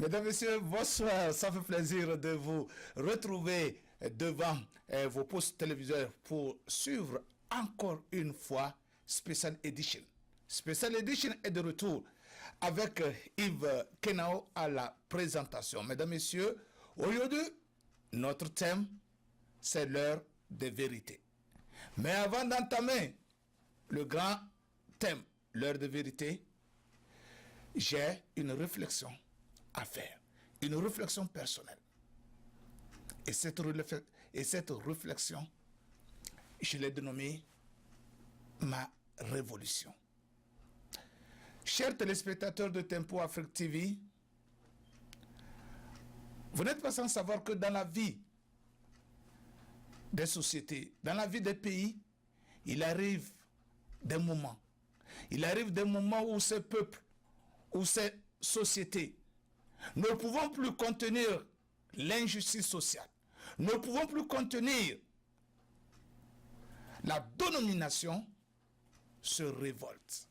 Mesdames, Messieurs, bonsoir. Ça fait plaisir de vous retrouver devant vos postes téléviseurs pour suivre encore une fois Special Edition. Special Edition est de retour avec Yves Kenao à la présentation. Mesdames, Messieurs, aujourd'hui, notre thème, c'est l'heure des vérités. Mais avant d'entamer le grand thème, l'heure de vérité, j'ai une réflexion à faire, une réflexion personnelle. Et cette réflexion, je l'ai dénommée ma révolution. Chers téléspectateurs de Tempo Afrique TV, vous n'êtes pas sans savoir que dans la vie des sociétés, dans la vie des pays, il arrive des moments. Il arrive des moments où ces peuples, où ces sociétés ne pouvons plus contenir l'injustice sociale, ne pouvons plus contenir la domination, se révoltent.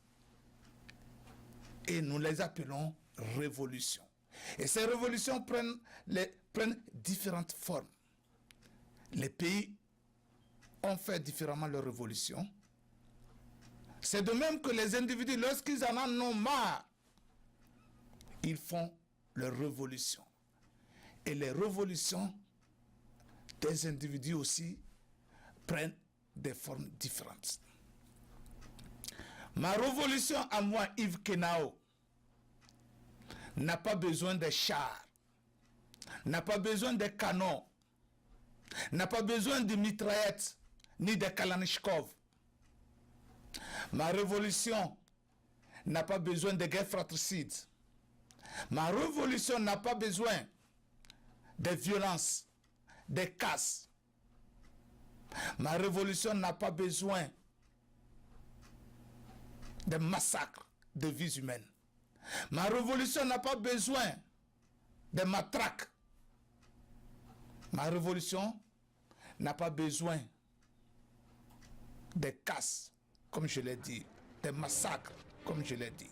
Et nous les appelons révolutions. Et ces révolutions prennent différentes formes. Les pays ont fait différemment leurs révolutions. C'est de même que les individus, lorsqu'ils en ont marre, ils font leur révolution. Et les révolutions des individus aussi prennent des formes différentes. Ma révolution à moi, Yves Kenao, n'a pas besoin de chars, n'a pas besoin de canons, n'a pas besoin de mitraillettes, ni de Kalachnikov. Ma révolution n'a pas besoin de guerre fratricide. Ma révolution n'a pas besoin de violence, de casse. Ma révolution n'a pas besoin de massacres de vies humaines. Ma révolution n'a pas besoin de matraques. Ma révolution n'a pas besoin de casse, comme je l'ai dit, de massacres, comme je l'ai dit.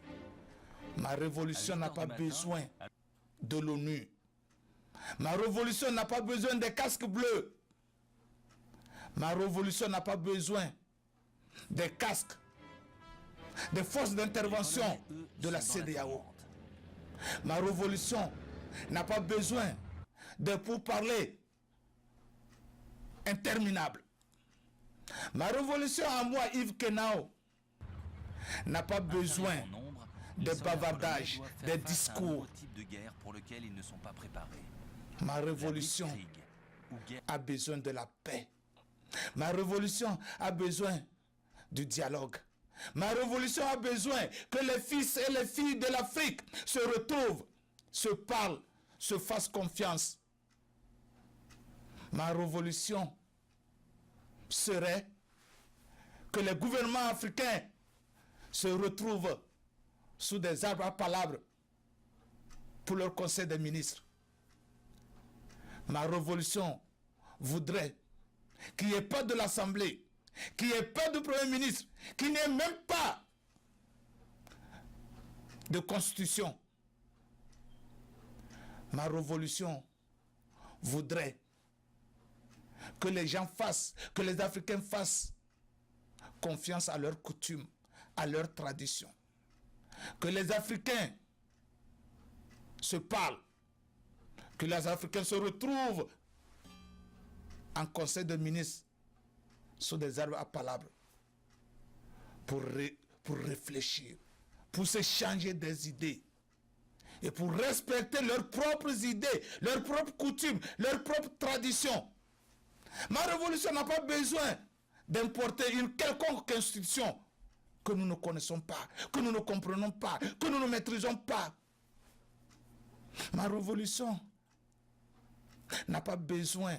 Ma révolution n'a pas besoin de l'ONU. Ma révolution n'a pas besoin des casques bleus. Ma révolution n'a pas besoin des casques des forces d'intervention de la CEDEAO. Ma révolution n'a pas besoin de pourparlers interminables. Ma révolution à moi, Yves Kenao, n'a pas besoin de bavardage, de discours. Ma révolution a besoin de la paix. Ma révolution a besoin du dialogue. Ma révolution a besoin que les fils et les filles de l'Afrique se retrouvent, se parlent, se fassent confiance. Ma révolution serait que les gouvernements africains se retrouvent sous des arbres à palabres pour leur conseil des ministres. Ma révolution voudrait qu'il n'y ait pas de l'Assemblée, qu'il n'y ait pas de Premier ministre, qu'il n'y ait même pas de constitution. Ma révolution voudrait que les gens fassent, que les Africains fassent confiance à leurs coutumes, à leurs traditions. Que les Africains se parlent, que les Africains se retrouvent en conseil de ministres sous des arbres à palabres pour réfléchir, pour s'échanger des idées et pour respecter leurs propres idées, leurs propres coutumes, leurs propres traditions. Ma révolution n'a pas besoin d'importer une quelconque institution que nous ne connaissons pas, que nous ne comprenons pas, que nous ne maîtrisons pas. Ma révolution n'a pas besoin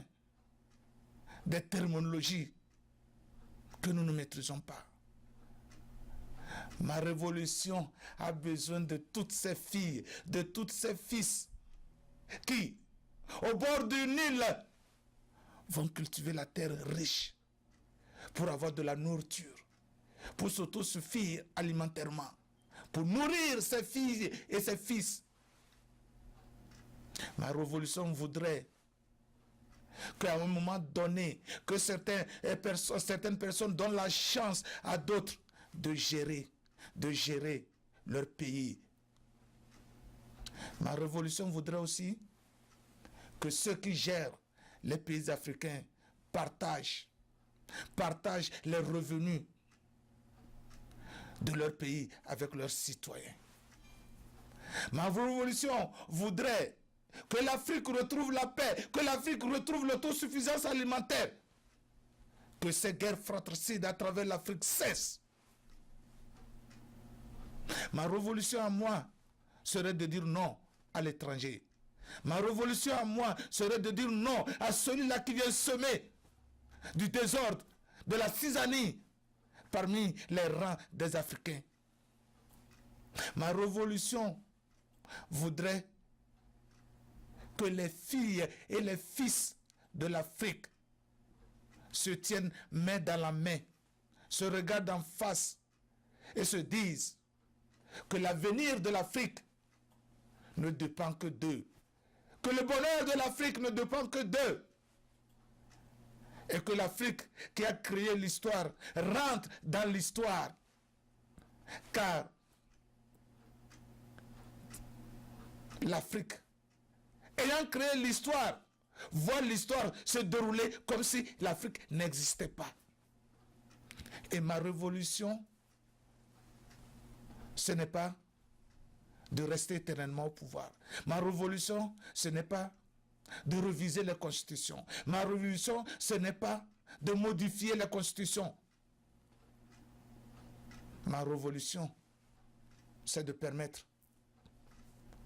de terminologies que nous ne maîtrisons pas. Ma révolution a besoin de toutes ces filles, de tous ces fils qui, au bord du Nil, vont cultiver la terre riche pour avoir de la nourriture, pour s'autosuffire alimentairement, pour nourrir ses filles et ses fils. Ma révolution voudrait qu'à un moment donné, que certaines personnes donnent la chance à d'autres de gérer leur pays. Ma révolution voudrait aussi que ceux qui gèrent les pays africains partagent les revenus de leur pays avec leurs citoyens. Ma révolution voudrait que l'Afrique retrouve la paix, que l'Afrique retrouve l'autosuffisance alimentaire, que ces guerres fratricides à travers l'Afrique cessent. Ma révolution à moi serait de dire non à l'étranger. Ma révolution à moi serait de dire non à celui-là qui vient semer du désordre, de la zizanie parmi les rangs des Africains. Ma révolution voudrait que les filles et les fils de l'Afrique se tiennent main dans la main, se regardent en face et se disent que l'avenir de l'Afrique ne dépend que d'eux, que le bonheur de l'Afrique ne dépend que d'eux, et que l'Afrique qui a créé l'histoire rentre dans l'histoire, car l'Afrique, ayant créé l'histoire, voit l'histoire se dérouler comme si l'Afrique n'existait pas. Et ma révolution, ce n'est pas de rester éternellement au pouvoir. Ma révolution, ce n'est pas de réviser les constitutions. Ma révolution, ce n'est pas de modifier les constitutions. Ma révolution, c'est de permettre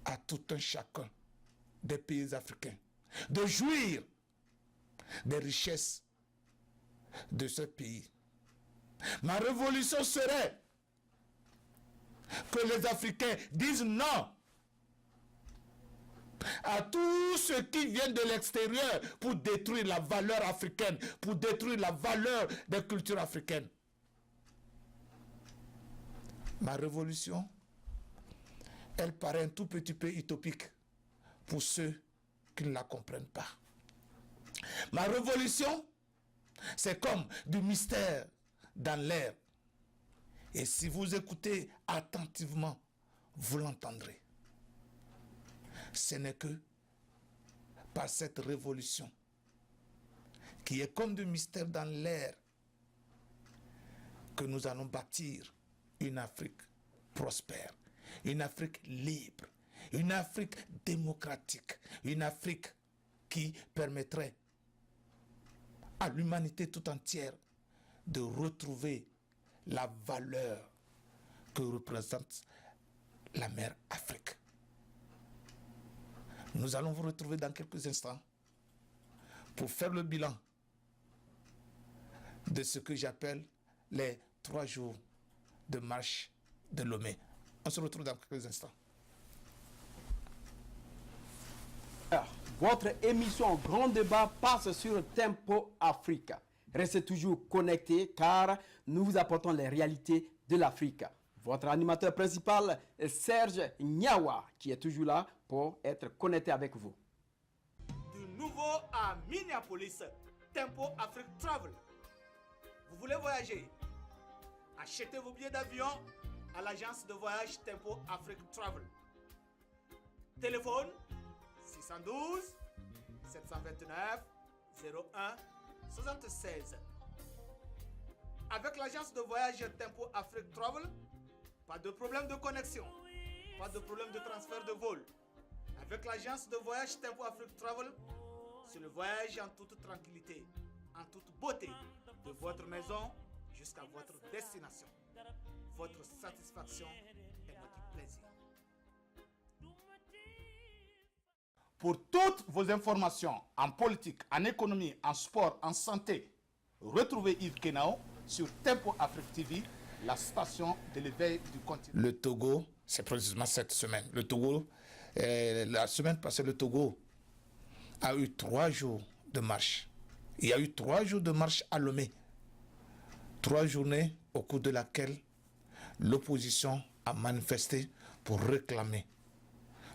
à tout un chacun des pays africains de jouir des richesses de ce pays. Ma révolution serait que les Africains disent non à tout ce qui vient de l'extérieur pour détruire la valeur africaine, pour détruire la valeur des cultures africaines. Ma révolution, elle paraît un tout petit peu utopique pour ceux qui ne la comprennent pas. Ma révolution, c'est comme du mystère dans l'air. Et si vous écoutez attentivement, vous l'entendrez. Ce n'est que par cette révolution, qui est comme du mystère dans l'air, que nous allons bâtir une Afrique prospère, une Afrique libre, une Afrique démocratique, une Afrique qui permettrait à l'humanité tout entière de retrouver la valeur que représente la mère Afrique. Nous allons vous retrouver dans quelques instants pour faire le bilan de ce que j'appelle les 3 jours de marche de Lomé. On se retrouve dans quelques instants. Votre émission Grand Débat passe sur Tempo Africa. Restez toujours connectés car nous vous apportons les réalités de l'Afrique. Votre animateur principal est Serge Nyawa qui est toujours là pour être connecté avec vous. Du nouveau à Minneapolis, Tempo Afrique Travel. Vous voulez voyager? Achetez vos billets d'avion à l'agence de voyage Tempo Afrique Travel. Téléphone 612 729 01 76. Avec l'agence de voyage Tempo Afrique Travel, pas de problème de connexion, pas de problème de transfert de vol. Avec l'agence de voyage Tempo Afrique Travel, c'est le voyage en toute tranquillité, en toute beauté, de votre maison jusqu'à votre destination. Votre satisfaction est notre plaisir. Pour toutes vos informations en politique, en économie, en sport, en santé, retrouvez Yves Kenao sur Tempo Afrique TV, la station de l'éveil du continent. Le Togo, c'est précisément cette semaine. Le Togo, la semaine passée, le Togo a eu 3 jours de marche. Il y a eu 3 jours de marche à Lomé. 3 journées au cours de laquelle l'opposition a manifesté pour réclamer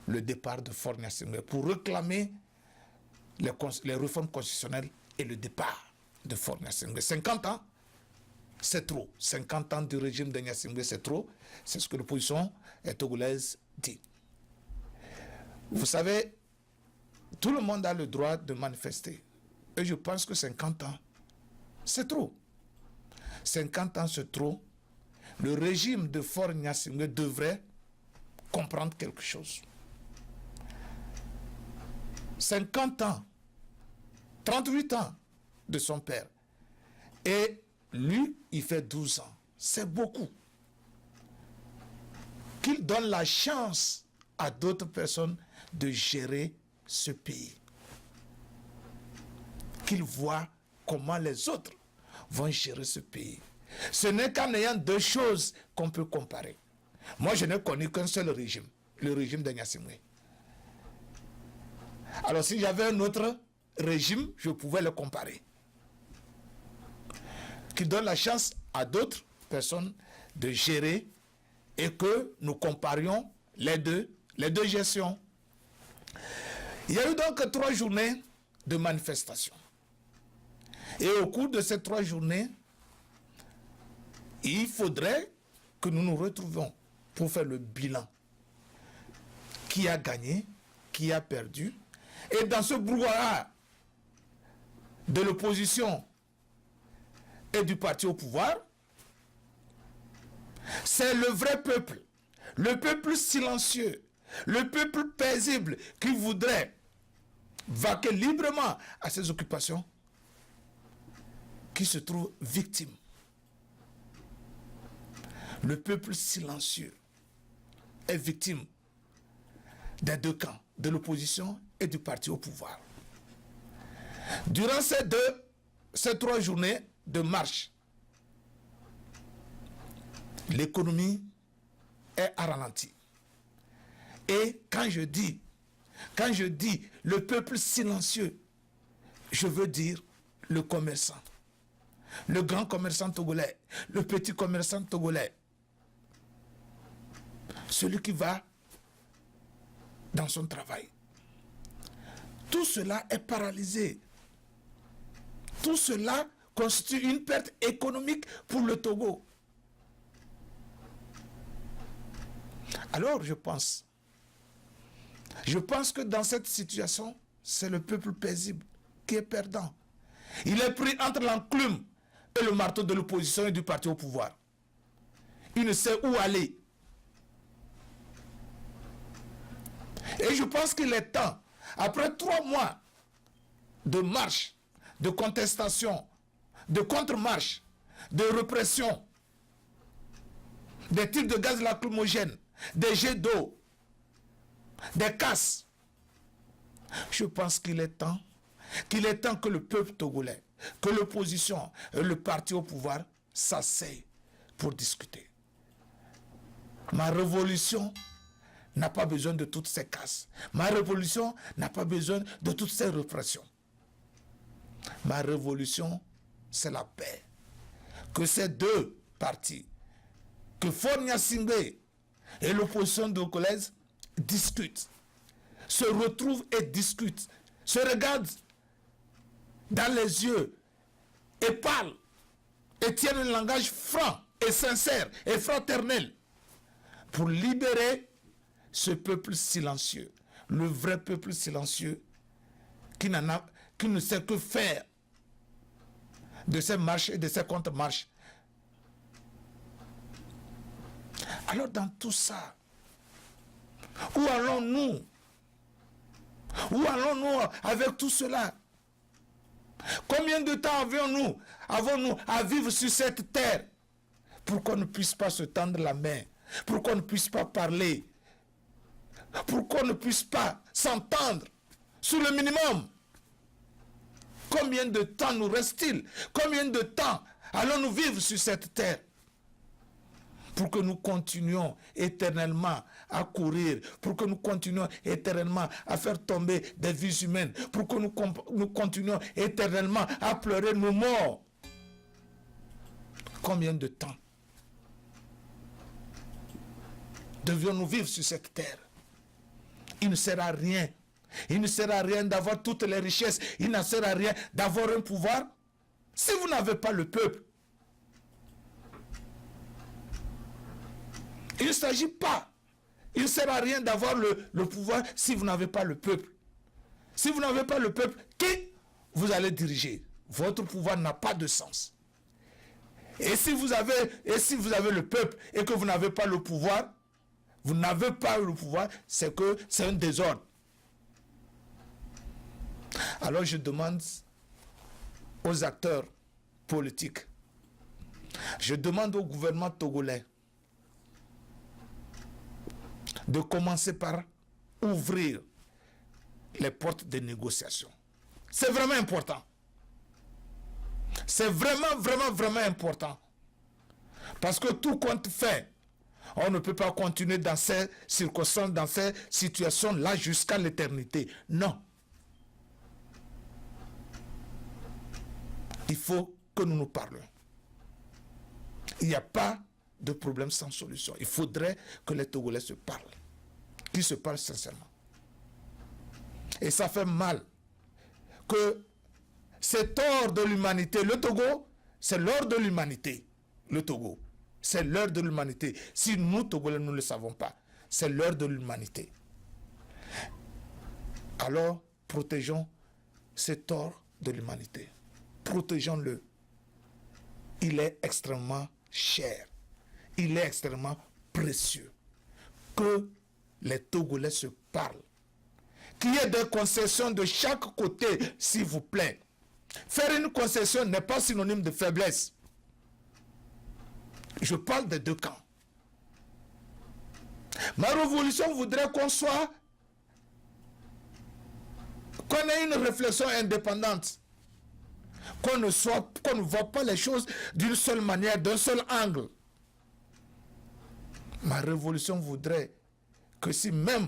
le départ de Faure Gnassingbé, pour réclamer les réformes constitutionnelles et le départ de Faure Gnassingbé. 50 ans, c'est trop. 50 ans du régime de Gnassingbé, c'est trop. C'est ce que l'opposition togolaise dit. Vous savez, tout le monde a le droit de manifester. Et je pense que 50 ans, c'est trop. 50 ans, c'est trop. Le régime de Faure Gnassingbé devrait comprendre quelque chose. 50 ans, 38 ans de son père. Et lui, il fait 12 ans. C'est beaucoup. Qu'il donne la chance à d'autres personnes de gérer ce pays. Qu'il voit comment les autres vont gérer ce pays. Ce n'est qu'en ayant deux choses qu'on peut comparer. Moi, je n'ai connu qu'un seul régime, le régime de Gnassingbé. Alors, si j'avais un autre régime, je pouvais le comparer. Qui donne la chance à d'autres personnes de gérer et que nous comparions les deux gestions. Il y a eu donc 3 journées de manifestation. Et au cours de ces 3 journées, il faudrait que nous nous retrouvions pour faire le bilan. Qui a gagné, qui a perdu. Et dans ce brouhaha de l'opposition et du parti au pouvoir, c'est le vrai peuple, le peuple silencieux, le peuple paisible qui voudrait vaquer librement à ses occupations, qui se trouve victime. Le peuple silencieux est victime des deux camps, de l'opposition et du parti au pouvoir. Durant ces 3 journées de marche, l'économie est à ralenti. Et quand je dis le peuple silencieux, je veux dire le commerçant, le grand commerçant togolais, le petit commerçant togolais, celui qui va dans son travail. Tout cela est paralysé. Tout cela constitue une perte économique pour le Togo. Alors je pense que dans cette situation, c'est le peuple paisible qui est perdant. Il est pris entre l'enclume et le marteau de l'opposition et du parti au pouvoir. Il ne sait où aller. Et je pense qu'il est temps, après 3 mois de marche, de contestation, de contre-marche, de répression, des tirs de gaz lacrymogène, des jets d'eau, des casses, je pense qu'il est temps que le peuple togolais, que l'opposition et le parti au pouvoir s'asseyent pour discuter. Ma révolution n'a pas besoin de toutes ces casses. Ma révolution n'a pas besoin de toutes ces répressions. Ma révolution, c'est la paix. Que ces deux partis, que Faure Gnassingbé et l'opposition togolaise discutent, se retrouvent et discutent, se regardent dans les yeux et parlent et tiennent un langage franc et sincère et fraternel pour libérer ce peuple silencieux, le vrai peuple silencieux qui ne sait que faire de ces marches et de ces contre-marches. Alors dans tout ça, où allons-nous? Où allons-nous avec tout cela? Combien de temps avons-nous à vivre sur cette terre pour qu'on ne puisse pas se tendre la main, pour qu'on ne puisse pas parler, pour qu'on ne puisse pas s'entendre sur le minimum? Combien de temps nous reste-t-il? Combien de temps allons-nous vivre sur cette terre pour que nous continuions éternellement à courir, pour que nous continuions éternellement à faire tomber des vies humaines, pour que nous continuions éternellement à pleurer nos morts? Combien de temps devions-nous vivre sur cette terre? il ne sert à rien. Il ne sert à rien d'avoir toutes les richesses. Il ne sert à rien d'avoir un pouvoir si vous n'avez pas le peuple. Il ne s'agit pas. Il ne sert à rien d'avoir le pouvoir si vous n'avez pas le peuple. Si vous n'avez pas le peuple, qui vous allez diriger? Votre pouvoir n'a pas de sens. Et si vous avez le peuple et que vous n'avez pas le pouvoir, c'est que c'est un désordre. Alors je demande aux acteurs politiques, je demande au gouvernement togolais de commencer par ouvrir les portes des négociations. C'est vraiment important. C'est vraiment important. Parce que tout compte fait, on ne peut pas continuer dans ces circonstances, dans ces situations-là jusqu'à l'éternité. Non. Il faut que nous nous parlions. Il n'y a pas de problème sans solution. Il faudrait que les Togolais se parlent. Qu'ils se parlent sincèrement. Et ça fait mal que cet ordre de l'humanité, le Togo, c'est l'ordre de l'humanité. Le Togo, c'est l'heure de l'humanité. Si nous, Togolais, nous ne le savons pas, c'est l'heure de l'humanité. Alors, protégeons cet ordre de l'humanité. Protégeons-le. Il est extrêmement cher. Il est extrêmement précieux. Que les Togolais se parlent. Qu'il y ait des concessions de chaque côté, s'il vous plaît. Faire une concession n'est pas synonyme de faiblesse. Je parle des deux camps. Ma révolution voudrait qu'on ait une réflexion indépendante. Qu'on ne voit pas les choses d'une seule manière, d'un seul angle. Ma révolution voudrait que si même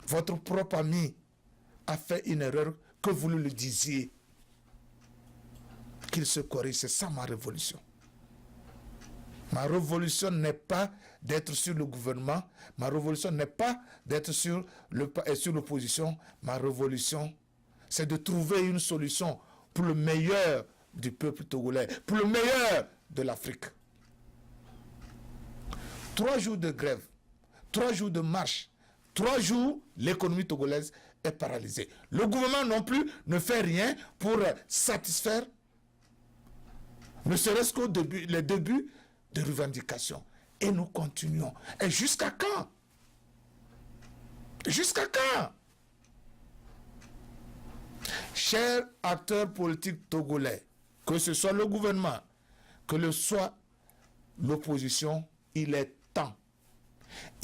votre propre ami a fait une erreur, que vous le disiez, qu'il se corrige. C'est ça ma révolution. Ma révolution n'est pas d'être sur le gouvernement. Ma révolution n'est pas d'être sur l'opposition. Ma révolution, c'est de trouver une solution pour le meilleur du peuple togolais, pour le meilleur de l'Afrique. 3 jours de grève, 3 jours de marche, 3 jours, l'économie togolaise est paralysée. Le gouvernement non plus ne fait rien pour satisfaire, ne serait-ce qu'au début, les débuts de revendications. Et nous continuons. Et jusqu'à quand? Jusqu'à quand? Chers acteurs politiques togolais, que ce soit le gouvernement, que ce soit l'opposition, il est temps.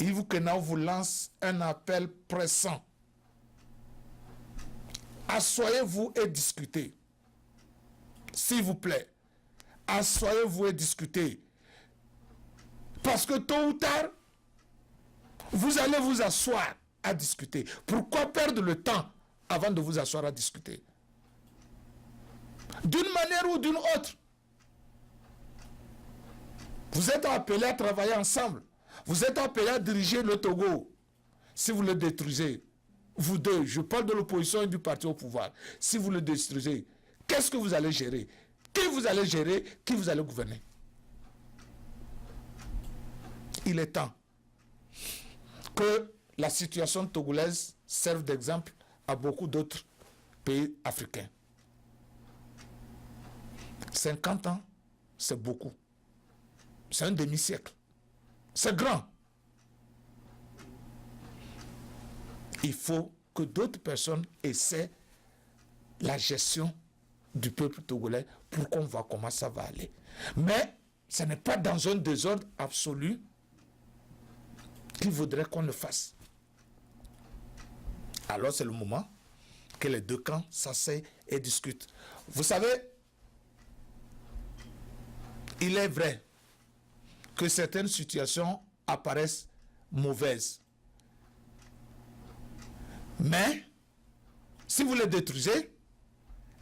Yves Kenao vous lance un appel pressant. Assoyez-vous et discutez. S'il vous plaît, assoyez-vous et discutez. Parce que tôt ou tard, vous allez vous asseoir à discuter. Pourquoi perdre le temps avant de vous asseoir à discuter? D'une manière ou d'une autre. Vous êtes appelés à travailler ensemble. Vous êtes appelés à diriger le Togo. Si vous le détruisez, vous deux, je parle de l'opposition et du parti au pouvoir. Si vous le détruisez, qu'est-ce que vous allez gérer? Qui vous allez gérer? Qui vous allez gouverner? Il est temps que la situation togolaise serve d'exemple à beaucoup d'autres pays africains. 50 ans, c'est beaucoup. C'est un demi-siècle. C'est grand. Il faut que d'autres personnes essaient la gestion du peuple togolais pour qu'on voit comment ça va aller. Mais ce n'est pas dans un désordre absolu qu'il voudrait qu'on le fasse. Alors c'est le moment que les deux camps s'asseyent et discutent. Vous savez, il est vrai que certaines situations apparaissent mauvaises. Mais, si vous les détruisez,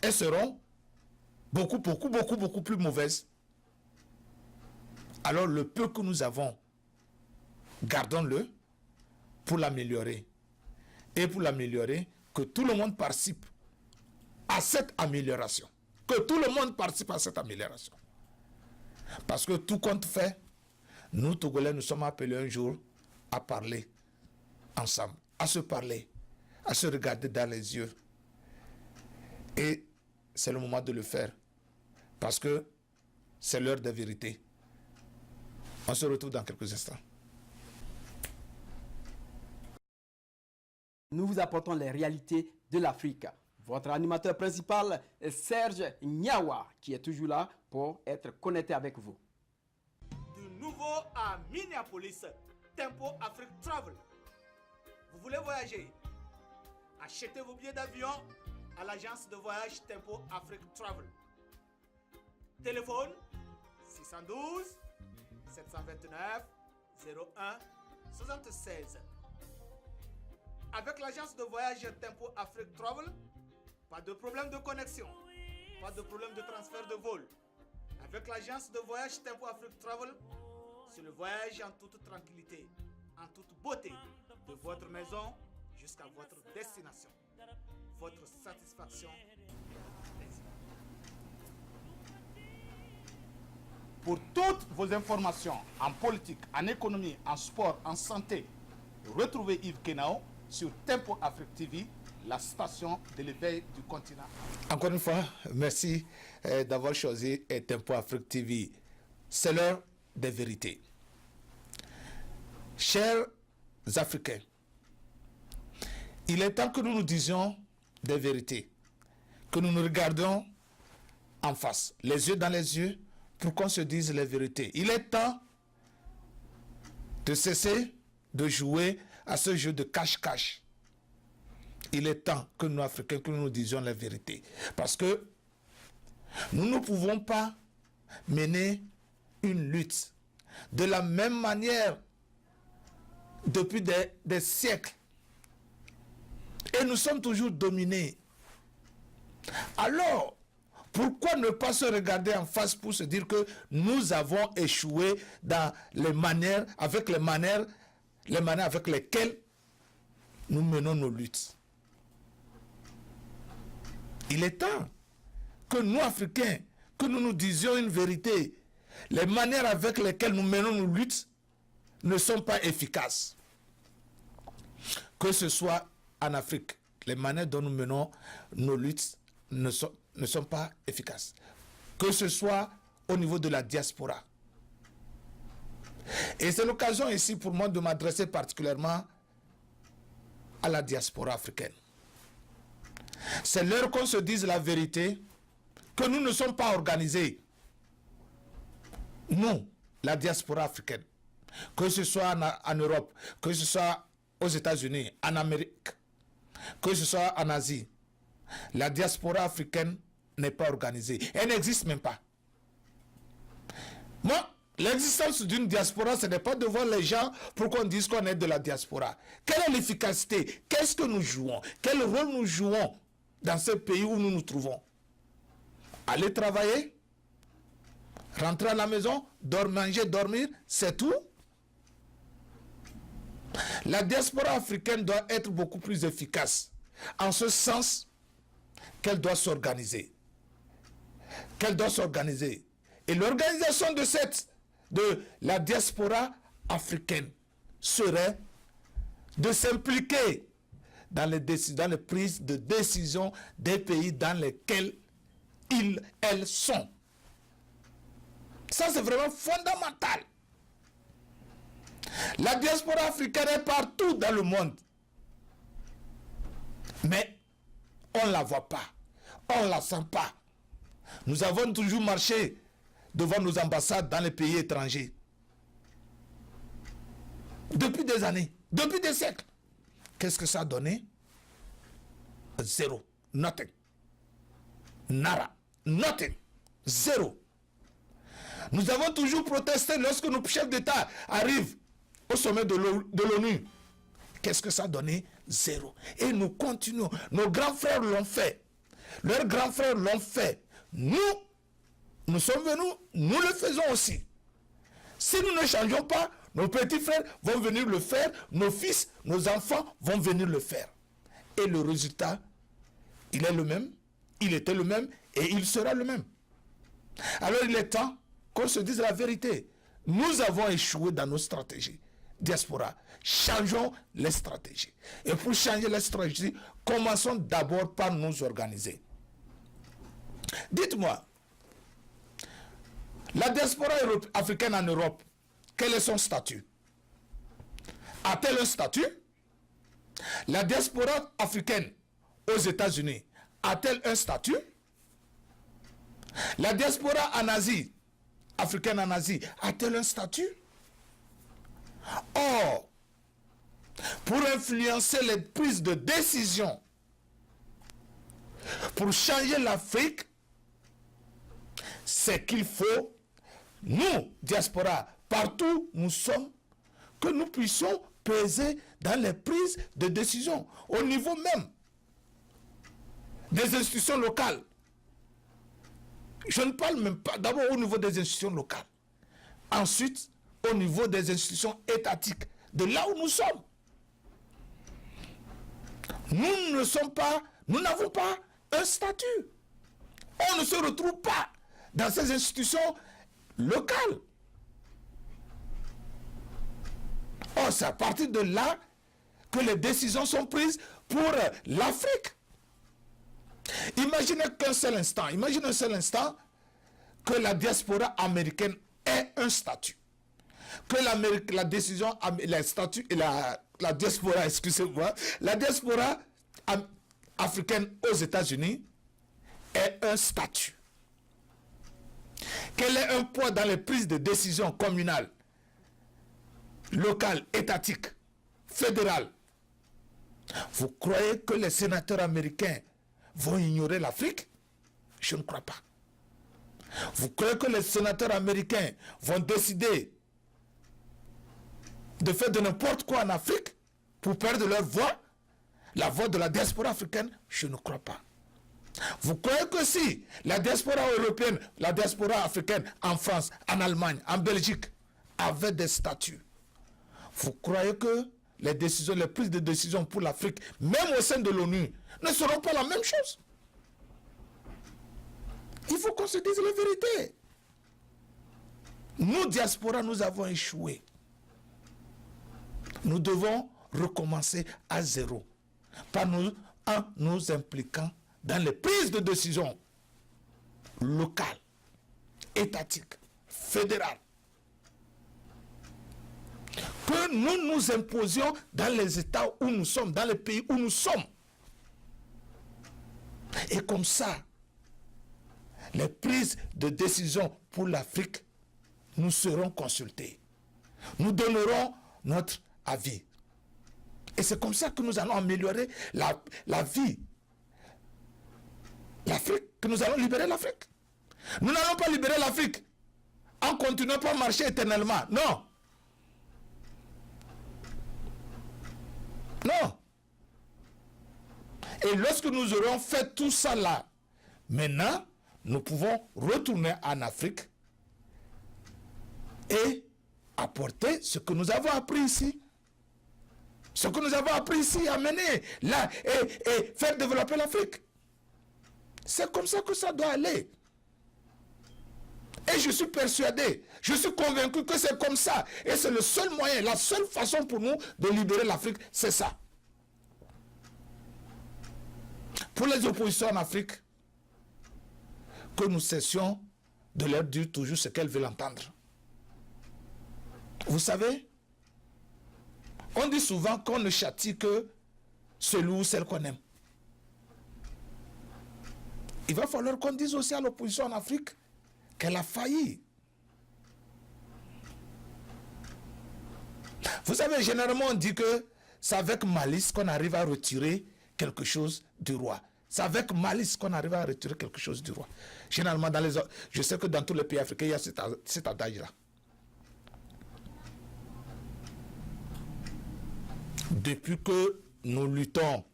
elles seront beaucoup plus mauvaises. Alors le peu que nous avons, gardons-le pour l'améliorer. et pour l'améliorer, que tout le monde participe à cette amélioration. Que tout le monde participe à cette amélioration. Parce que tout compte fait, nous, Togolais, nous sommes appelés un jour à parler ensemble, à se parler, à se regarder dans les yeux. Et c'est le moment de le faire. Parce que c'est l'heure de vérité. On se retrouve dans quelques instants. Nous vous apportons les réalités de l'Afrique. Votre animateur principal est Serge Nyawa, qui est toujours là pour être connecté avec vous. Du nouveau à Minneapolis, Tempo Afrique Travel. Vous voulez voyager? Achetez vos billets d'avion à l'agence de voyage Tempo Afrique Travel. Téléphone 612 729 01 76. Avec l'agence de voyage Tempo Afrique Travel, pas de problème de connexion, pas de problème de transfert de vol. Avec l'agence de voyage Tempo Afrique Travel, c'est le voyage en toute tranquillité, en toute beauté, de votre maison jusqu'à votre destination. Votre satisfaction. Pour toutes vos informations en politique, en économie, en sport, en santé, retrouvez Yves Kenao sur Tempo Afrique TV, la station de l'éveil du continent. Encore une fois, merci d'avoir choisi Tempo Afrique TV. C'est l'heure des vérités. Chers Africains, il est temps que nous nous disions des vérités, que nous nous regardions en face, les yeux dans les yeux, pour qu'on se dise les vérités. Il est temps de cesser de jouer à ce jeu de cache-cache. Il est temps que nous, Africains, que nous nous disions la vérité. Parce que nous ne pouvons pas mener une lutte de la même manière depuis des siècles. Et nous sommes toujours dominés. Alors, pourquoi ne pas se regarder en face pour se dire que nous avons échoué dans les manières, avec les manières avec lesquelles nous menons nos luttes? Il est temps que nous, Africains, que nous nous disions une vérité. Les manières avec lesquelles nous menons nos luttes ne sont pas efficaces. Que ce soit en Afrique, les manières dont nous menons nos luttes ne sont pas efficaces. Que ce soit au niveau de la diaspora. Et c'est l'occasion ici pour moi de m'adresser particulièrement à la diaspora africaine. C'est l'heure qu'on se dise la vérité, que nous ne sommes pas organisés. Nous, la diaspora africaine, que ce soit en Europe, que ce soit aux États-Unis, en Amérique, que ce soit en Asie, la diaspora africaine n'est pas organisée. Elle n'existe même pas. Moi, l'existence d'une diaspora, ce n'est pas de voir les gens pour qu'on dise qu'on est de la diaspora. Quelle est l'efficacité? Qu'est-ce que nous jouons? Quel rôle nous jouons dans ce pays où nous nous trouvons? Aller travailler, rentrer à la maison, manger, dormir, c'est tout? La diaspora africaine doit être beaucoup plus efficace, en ce sens qu'elle doit s'organiser. Qu'elle doit s'organiser. Et l'organisation de la diaspora africaine serait de s'impliquer dans les prises de décision des pays dans lesquels elles sont. Ça, c'est vraiment fondamental. La diaspora africaine est partout dans le monde. Mais on ne la voit pas. On ne la sent pas. Nous avons toujours marché devant nos ambassades dans les pays étrangers. Depuis des années, depuis des siècles. Qu'est-ce que ça a donné? Zéro. Nothing. Nada. Nothing. Zéro. Nous avons toujours protesté lorsque nos chefs d'État arrivent au sommet de l'ONU. Qu'est-ce que ça a donné? Zéro. Et nous continuons. Nos grands frères l'ont fait. Leurs grands frères l'ont fait. Nous sommes venus, nous le faisons aussi. Si nous ne changeons pas, nos petits frères vont venir le faire, nos fils, nos enfants vont venir le faire. Et le résultat, il est le même, il était le même et il sera le même. Alors il est temps qu'on se dise la vérité. Nous avons échoué dans nos stratégies. Diaspora, changeons les stratégies. Et pour changer les stratégies, commençons d'abord par nous organiser. Dites-moi, la diaspora africaine en Europe, quel est son statut? A-t-elle un statut? La diaspora africaine aux États-Unis, a-t-elle un statut? La diaspora en Asie, africaine en Asie, a-t-elle un statut? Or, pour influencer les prises de décision, pour changer l'Afrique, c'est qu'il faut, nous, diaspora, partout où nous sommes, que nous puissions peser dans les prises de décision, au niveau même des institutions locales. Je ne parle même pas d'abord au niveau des institutions locales. Ensuite, au niveau des institutions étatiques, de là où nous sommes. Nous n'avons pas un statut. On ne se retrouve pas dans ces institutions locales. Or, c'est à partir de là que les décisions sont prises pour l'Afrique. Imaginez un seul instant que la diaspora américaine ait un statut. Que la décision, le statut et la diaspora, excusez-moi, la diaspora africaine aux États-Unis ait un statut. Qu'elle ait un poids dans les prises de décision communales, locales, étatiques, fédérales. Vous croyez que les sénateurs américains vont ignorer l'Afrique? Je ne crois pas. Vous croyez que les sénateurs américains vont décider de faire de n'importe quoi en Afrique pour perdre leur voix, la voix de la diaspora africaine? Je ne crois pas. Vous croyez que si la diaspora européenne, la diaspora africaine en France, en Allemagne, en Belgique, avait des statuts, vous croyez que les prises de décision pour l'Afrique, même au sein de l'ONU, ne seront pas la même chose? Il faut qu'on se dise la vérité. Nous, diaspora, nous avons échoué. Nous devons recommencer à zéro, en nous impliquant dans les prises de décision locales, étatiques, fédérales. Que nous nous imposions dans les États où nous sommes, dans les pays où nous sommes. Et comme ça, les prises de décision pour l'Afrique, nous serons consultés. Nous donnerons notre avis. Et c'est comme ça que nous allons améliorer la vie. L'Afrique, que nous allons libérer l'Afrique. Nous n'allons pas libérer l'Afrique en continuant pas à marcher éternellement. Non. Non. Et lorsque nous aurons fait tout ça là, maintenant, nous pouvons retourner en Afrique et apporter ce que nous avons appris ici. Ce que nous avons appris ici, amener là et faire développer l'Afrique. C'est comme ça que ça doit aller. Et je suis persuadé, je suis convaincu que c'est comme ça. Et c'est le seul moyen, la seule façon pour nous de libérer l'Afrique, c'est ça. Pour les oppositions en Afrique, que nous cessions de leur dire toujours ce qu'elles veulent entendre. Vous savez, on dit souvent qu'on ne châtie que celui ou celle qu'on aime. Il va falloir qu'on dise aussi à l'opposition en Afrique qu'elle a failli. Vous savez, généralement on dit que c'est avec malice qu'on arrive à retirer quelque chose du roi. C'est avec malice qu'on arrive à retirer quelque chose du roi. Généralement, je sais que dans tous les pays africains, il y a cet adage-là. Depuis que nous luttons,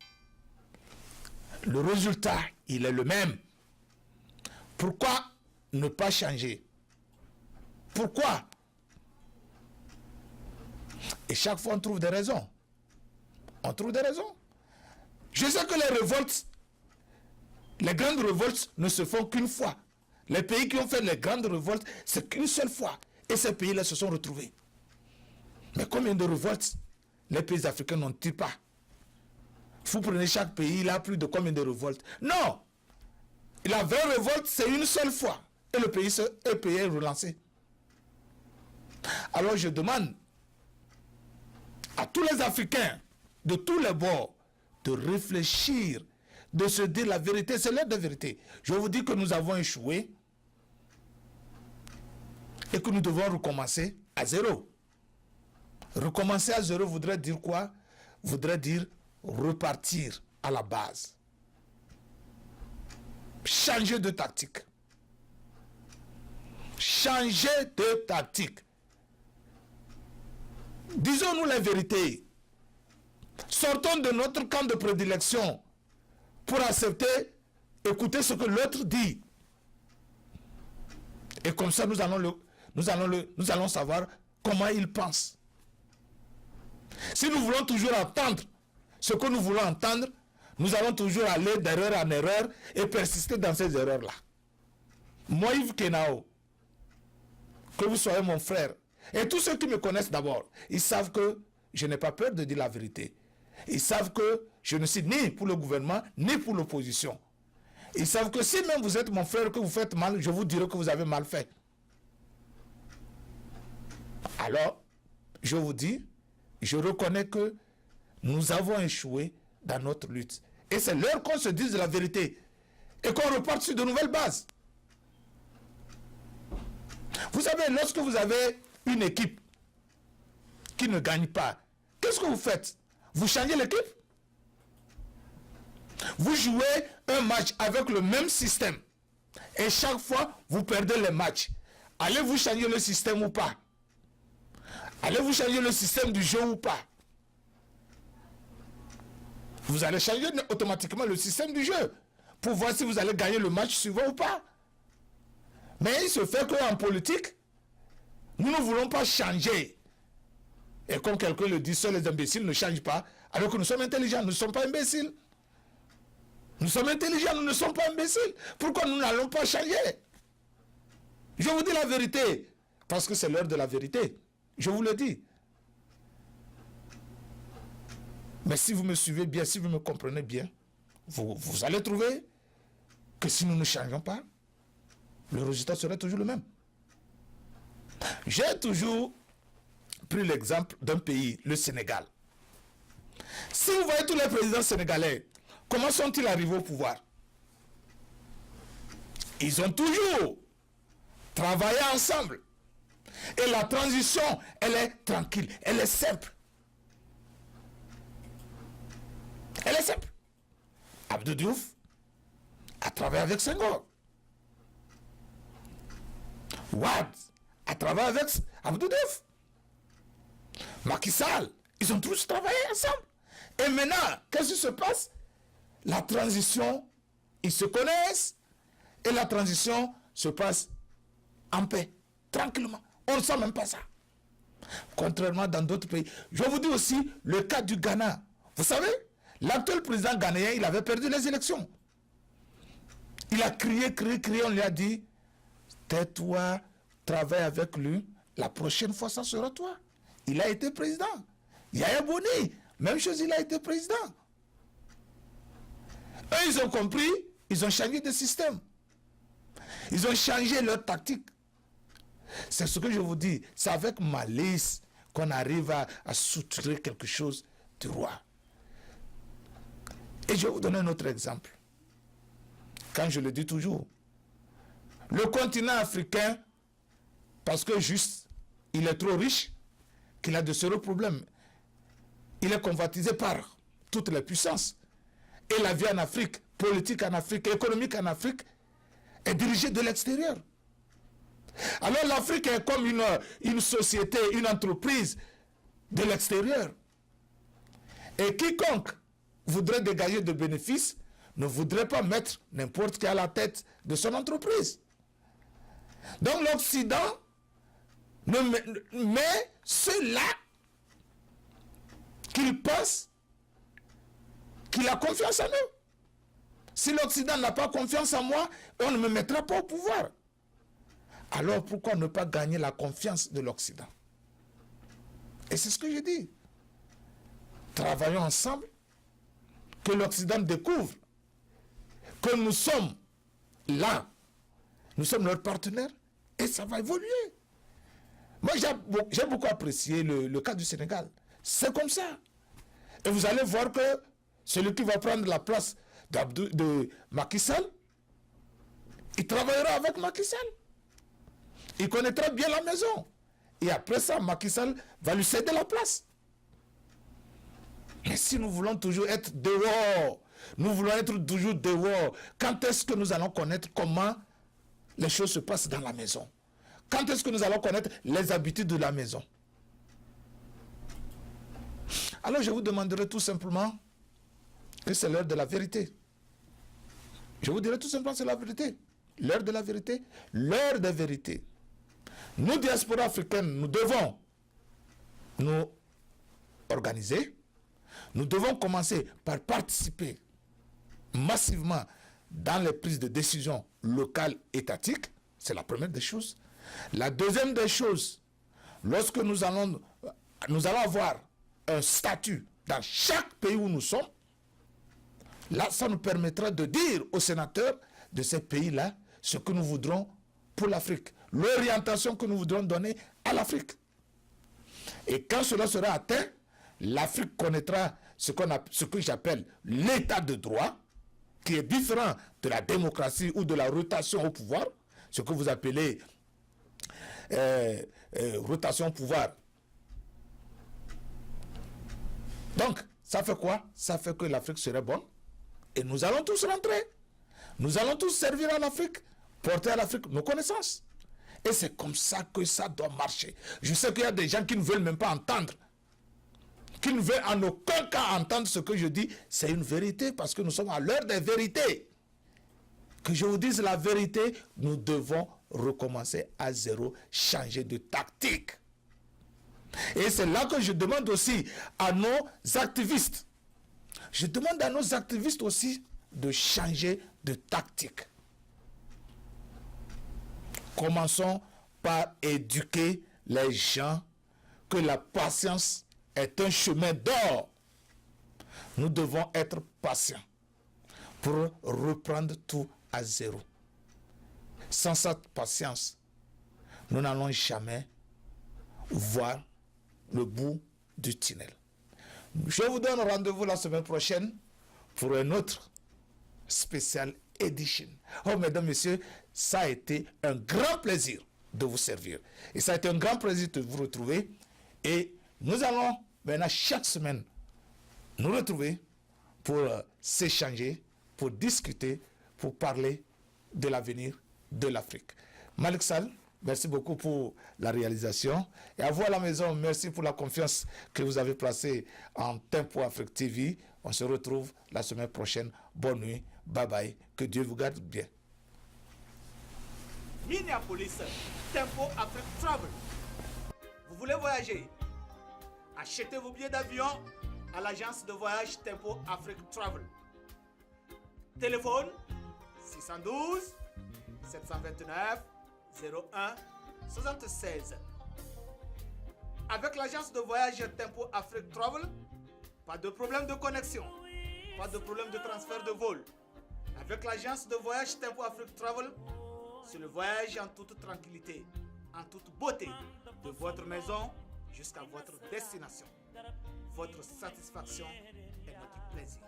le résultat, il est le même. Pourquoi ne pas changer? Pourquoi? Et chaque fois, on trouve des raisons. On trouve des raisons. Je Je sais que les révoltes, les grandes révoltes ne se font qu'une fois. Les pays qui ont fait les grandes révoltes, c'est qu'une seule fois. Et ces pays-là se sont retrouvés. Mais combien de révoltes les pays africains n'ont-ils pas? Vous prenez chaque pays, il a plus de combien de révoltes? Non! La vraie révolte, c'est une seule fois. Et le pays est relancé. Alors je demande à tous les Africains, de tous les bords, de réfléchir, de se dire la vérité. C'est l'heure de vérité. Je vous dis que nous avons échoué et que nous devons recommencer à zéro. Recommencer à zéro voudrait dire quoi? Voudrait dire repartir à la base. Changer de tactique. Changer de tactique. Disons-nous la vérité. Sortons de notre camp de prédilection pour accepter, écouter ce que l'autre dit. Et comme ça, nous allons savoir comment il pense. Si nous voulons toujours entendre ce que nous voulons entendre, nous allons toujours aller d'erreur en erreur et persister dans ces erreurs-là. Moi, Yves Kenao, que vous soyez mon frère, et tous ceux qui me connaissent d'abord, ils savent que je n'ai pas peur de dire la vérité. Ils savent que je ne suis ni pour le gouvernement, ni pour l'opposition. Ils savent que si même vous êtes mon frère, que vous faites mal, je vous dirai que vous avez mal fait. Alors, je vous dis, je reconnais que nous avons échoué dans notre lutte. Et c'est l'heure qu'on se dise la vérité et qu'on reparte sur de nouvelles bases. Vous savez, lorsque vous avez une équipe qui ne gagne pas, qu'est-ce que vous faites? Vous changez l'équipe? Vous jouez un match avec le même système et chaque fois, vous perdez les matchs. Allez-vous changer le système ou pas? Allez-vous changer le système du jeu ou pas? Vous allez changer automatiquement le système du jeu pour voir si vous allez gagner le match suivant ou pas. Mais il se fait qu'en politique, nous ne voulons pas changer. Et comme quelqu'un le dit, seuls les imbéciles ne changent pas, alors que nous sommes intelligents, nous ne sommes pas imbéciles. Nous sommes intelligents, nous ne sommes pas imbéciles. Pourquoi nous n'allons pas changer? Je vous dis la vérité, parce que c'est l'heure de la vérité. Je vous le dis. Mais si vous me suivez bien, si vous me comprenez bien, vous allez trouver que si nous ne changeons pas, le résultat serait toujours le même. J'ai toujours pris l'exemple d'un pays, le Sénégal. Si vous voyez tous les présidents sénégalais, comment sont-ils arrivés au pouvoir? Ils ont toujours travaillé ensemble. Et la transition, elle est tranquille, elle est simple. Elle est simple. Abdou Diouf a travaillé avec Senghor. Wade a travaillé avec Abdou Diouf. Macky Sall, ils ont tous travaillé ensemble. Et maintenant, qu'est-ce qui se passe? La transition, ils se connaissent et la transition se passe en paix, tranquillement. On ne sent même pas ça. Contrairement dans d'autres pays. Je vous dis aussi le cas du Ghana. Vous savez, l'actuel président ghanéen, il avait perdu les élections. Il a crié, on lui a dit, tais-toi, travaille avec lui, la prochaine fois, ça sera toi. Il a été président. Yaya Boni, même chose, il a été président. Eux, ils ont compris, ils ont changé de système. Ils ont changé leur tactique. C'est ce que je vous dis, c'est avec malice qu'on arrive à soutirer quelque chose du roi. Et je vais vous donner un autre exemple. Quand je le dis toujours, le continent africain, parce que juste, il est trop riche, qu'il a de sérieux problèmes. Il est convoitisé par toutes les puissances. Et la vie en Afrique, politique en Afrique, économique en Afrique, est dirigée de l'extérieur. Alors l'Afrique est comme une société, une entreprise de l'extérieur. Et quiconque voudrait dégager de bénéfices ne voudrait pas mettre n'importe qui à la tête de son entreprise. Donc l'Occident met ceux-là qu'il pense qu'il a confiance en eux. Si l'Occident n'a pas confiance en moi, on ne me mettra pas au pouvoir. Alors pourquoi ne pas gagner la confiance de l'Occident? Et c'est ce que je dis. Travaillons ensemble, que l'Occident découvre que nous sommes là, nous sommes leurs partenaires, et ça va évoluer. Moi, j'ai beaucoup apprécié le cas du Sénégal. C'est comme ça. Et vous allez voir que celui qui va prendre la place de Macky Sall, il travaillera avec Macky Sall. Il connaîtra bien la maison. Et après ça, Macky Sall va lui céder la place. Mais si nous voulons toujours être dehors, nous voulons être toujours dehors, quand est-ce que nous allons connaître comment les choses se passent dans la maison? Quand est-ce que nous allons connaître les habitudes de la maison? Alors je vous demanderai tout simplement que c'est l'heure de la vérité. Je vous dirai tout simplement c'est la vérité. L'heure de la vérité, l'heure des vérités. Nous, diaspora africaine, nous devons nous organiser. Nous devons commencer par participer massivement dans les prises de décision locales, étatiques. C'est la première des choses. La deuxième des choses, lorsque nous allons avoir un statut dans chaque pays où nous sommes, là, ça nous permettra de dire aux sénateurs de ces pays-là ce que nous voudrons pour l'Afrique, l'orientation que nous voudrons donner à l'Afrique. Et quand cela sera atteint, l'Afrique connaîtra ce que j'appelle l'état de droit, qui est différent de la démocratie ou de la rotation au pouvoir, ce que vous appelez rotation au pouvoir. Donc, ça fait quoi? Ça fait que l'Afrique serait bonne. Et nous allons tous rentrer. Nous allons tous servir à l'Afrique, porter à l'Afrique nos connaissances. Et c'est comme ça que ça doit marcher. Je sais qu'il y a des gens qui ne veulent même pas entendre, qui ne veulent en aucun cas entendre ce que je dis. C'est une vérité parce que nous sommes à l'heure des vérités. Que je vous dise la vérité, nous devons recommencer à zéro, changer de tactique. Et c'est là que je demande aussi à nos activistes. Je demande à nos activistes aussi de changer de tactique. Commençons par éduquer les gens que la patience est un chemin d'or. Nous devons être patients pour reprendre tout à zéro. Sans cette patience, nous n'allons jamais voir le bout du tunnel. Je vous donne rendez-vous la semaine prochaine pour un autre spécial edition. Oh, mesdames, messieurs, ça a été un grand plaisir de vous servir. Et ça a été un grand plaisir de vous retrouver. Et nous allons maintenant chaque semaine nous retrouver pour s'échanger, pour discuter, pour parler de l'avenir de l'Afrique. Malick Sall, merci beaucoup pour la réalisation. Et à vous à la maison, merci pour la confiance que vous avez placée en Tempo Afrique TV. On se retrouve la semaine prochaine. Bonne nuit. Bye bye. Que Dieu vous garde bien. Minneapolis, Tempo Afrique Travel. Vous voulez voyager? Achetez vos billets d'avion à l'agence de voyage Tempo Afrique Travel. Téléphone 612 729 01 76. Avec l'agence de voyage Tempo Afrique Travel, pas de problème de connexion, pas de problème de transfert de vol. Avec l'agence de voyage Tempo Afrique Travel, c'est le voyage en toute tranquillité, en toute beauté, de votre maison jusqu'à votre destination. Votre satisfaction est notre plaisir.